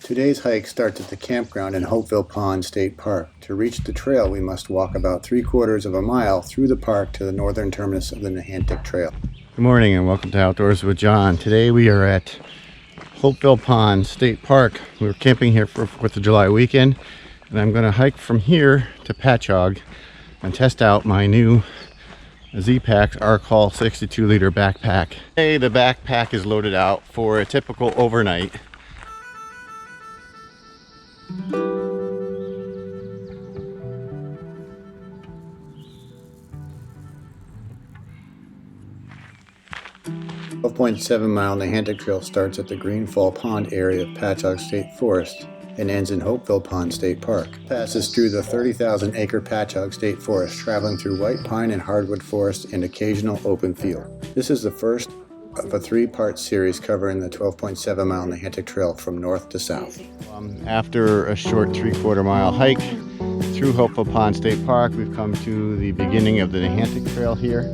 Today's hike starts at the campground in Hopeville Pond State Park. To reach the trail, we must walk about 3/4 of a mile through the park to the northern terminus of the Nehantic Trail. Good morning and welcome to Outdoors with John. Today we are at Hopeville Pond State Park. We were camping here for 4th of July weekend, and I'm going to hike from here to Pachaug and test out my new Zpacks Arc Haul 62-liter backpack. Today the backpack is loaded out for a typical overnight. The 12.7-mile Nehantic Trail starts at the Greenfall Pond area of Pachaug State Forest and ends in Hopeville Pond State Park. Passes through the 30,000-acre Pachaug State Forest, traveling through white pine and hardwood forest and occasional open field. This is the first of a 3-part series covering the 12.7-mile Nehantic Trail from north to south. After a short 3/4 mile hike through Hopeville Pond State Park, we've come to the beginning of the Nehantic Trail here.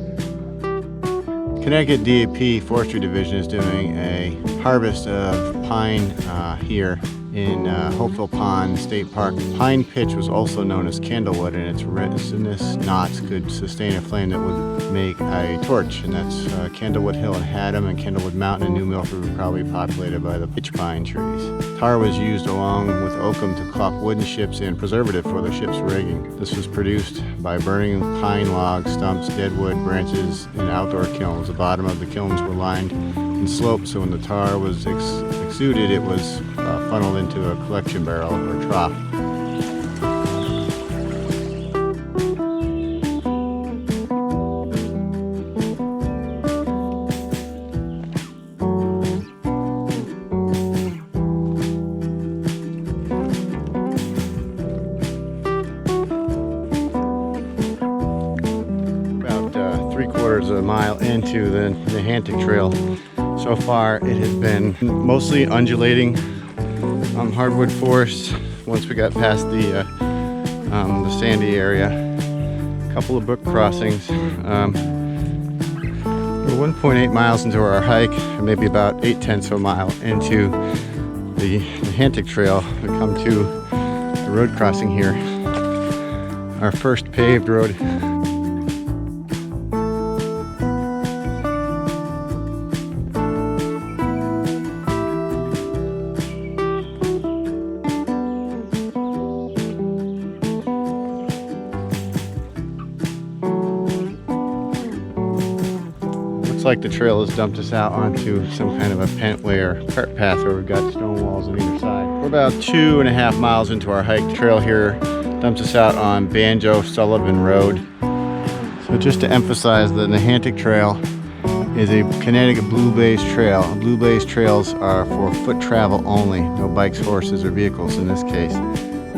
Connecticut DAP Forestry Division is doing a harvest of pine here in Hopeville Pond State Park. Pine pitch was also known as candlewood, and its resinous knots could sustain a flame that would make a torch, and that's Candlewood Hill and Haddam and Candlewood Mountain and New Milford were probably populated by the pitch pine trees. Tar was used along with oakum to caulk wooden ships and preservative for the ship's rigging. This was produced by burning pine logs, stumps, dead wood, branches in outdoor kilns. The bottom of the kilns were lined and sloped, so when the tar was exuded, it was funneled into a collection barrel or trough. About 3/4 of a mile into the Nehantic Trail. So far it has been mostly undulating hardwood forest. Once we got past the sandy area, a couple of brook crossings. We're 1.8 miles into our hike, and maybe about 0.8 of a mile into the Nehantic Trail. We come to the road crossing here, our first paved road. Looks like the trail has dumped us out onto some kind of a pentway or cart path where we've got stone walls on either side. We're about 2.5 miles into our hike. The trail here dumps us out on Banjo Sullivan Road. So just to emphasize, the Nehantic Trail is a Connecticut blue-based trail. Blue-based trails are for foot travel only, no bikes, horses, or vehicles in this case.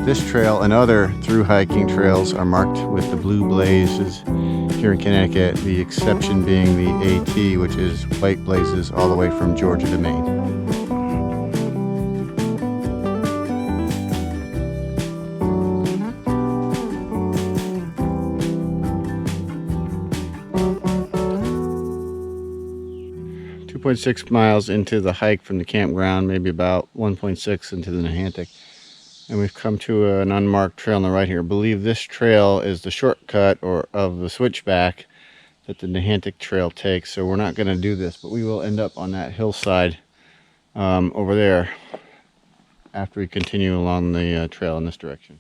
This trail and other through hiking trails are marked with the blue blazes here in Connecticut, the exception being the AT, which is white blazes all the way from Georgia to Maine. .6 miles into the hike from the campground, maybe about 1.6 into the Nehantic. And we've come to an unmarked trail on the right here. I believe this trail is the shortcut of the switchback that the Nehantic Trail takes. So we're not going to do this, but we will end up on that hillside over there after we continue along the trail in this direction.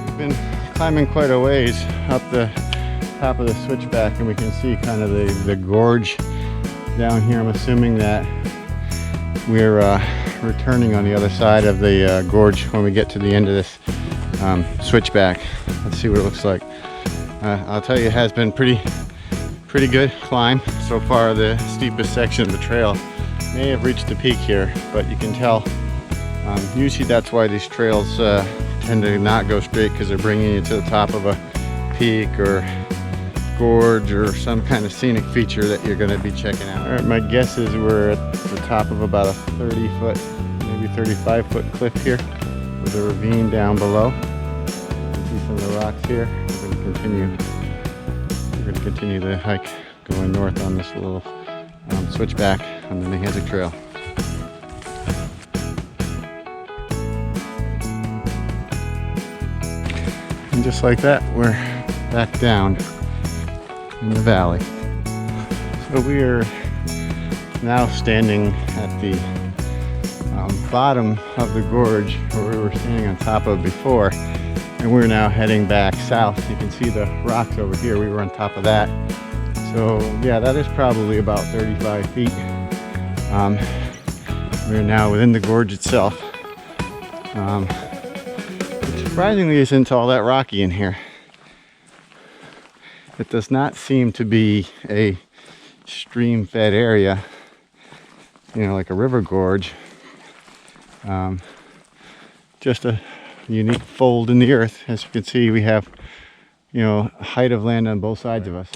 We've been climbing quite a ways up the top of the switchback, and we can see kind of the gorge down here. I'm assuming that we're returning on the other side of the gorge when we get to the end of this switchback. Let's see what it looks like. I'll tell you, it has been pretty good climb so far. The steepest section of the trail may have reached the peak here, but you can tell usually that's why these trails tend to not go straight, because they're bringing you to the top of a peak or gorge or some kind of scenic feature that you're going to be checking out. All right, my guess is we're at the top of about a 30-foot, maybe 35-foot cliff here with a ravine down below. You can see some of the rocks here. We're going to continue We're going to continue the hike going north on this little switchback on the Nehantic Trail. And just like that, we're back down in the valley. So we are now standing at the bottom of the gorge where we were standing on top of before, and we're now heading back south. You can see the rocks over here. We were on top of that. So yeah, that is probably about 35 feet. We're now within the gorge itself. Surprisingly, isn't all that rocky in here. It does not seem to be a stream-fed area, you know, like a river gorge. Just a unique fold in the earth. As you can see, we have, you know, a height of land on both sides of us.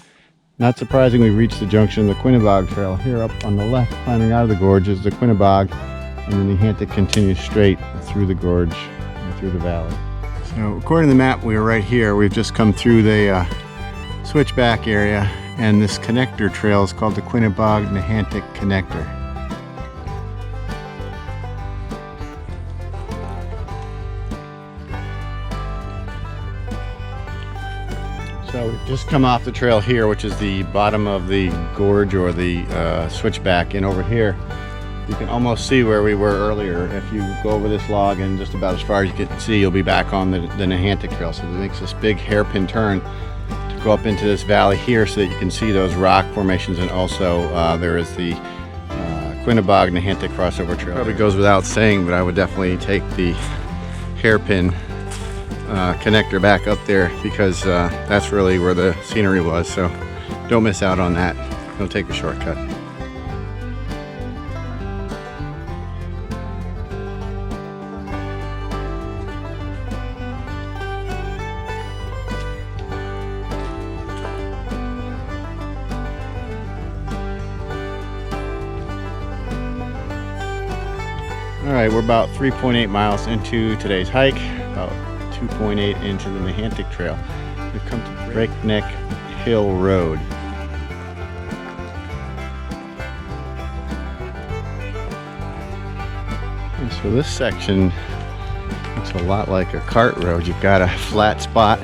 Not surprisingly, we reached the junction of the Pachaug Trail. Here up on the left, climbing out of the gorge, is the Pachaug, and then the Nehantic continues straight through the gorge and through the valley. So according to the map, we are right here. We've just come through the switchback area, and this connector trail is called the Pachaug Nehantic Connector. So we've just come off the trail here, which is the bottom of the gorge or the switchback, and over here you can almost see where we were earlier. If you go over this log and just about as far as you can see, you'll be back on the Nehantic Trail. So it makes this big hairpin turn to go up into this valley here so that you can see those rock formations, and also there is the Pachaug Nehantic crossover trail. Probably goes without saying, but I would definitely take the hairpin connector back up there, because that's really where the scenery was. So don't miss out on that. Don't take a shortcut. Alright, we're about 3.8 miles into today's hike, about 2.8 into the Nehantic Trail. We've come to Breakneck Hill Road. And so this section looks a lot like a cart road. You've got a flat spot,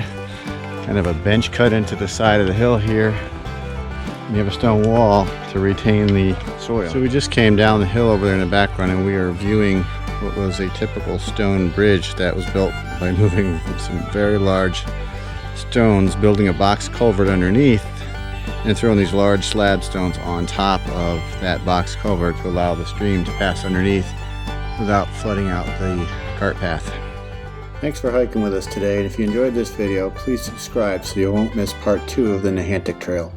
kind of a bench cut into the side of the hill here. And you have a stone wall to retain the soil. So we just came down the hill over there in the background, and we are viewing what was a typical stone bridge that was built by moving some very large stones, building a box culvert underneath, and throwing these large slab stones on top of that box culvert to allow the stream to pass underneath without flooding out the cart path. Thanks for hiking with us today, and if you enjoyed this video, please subscribe so you won't miss part 2 of the Nehantic Trail.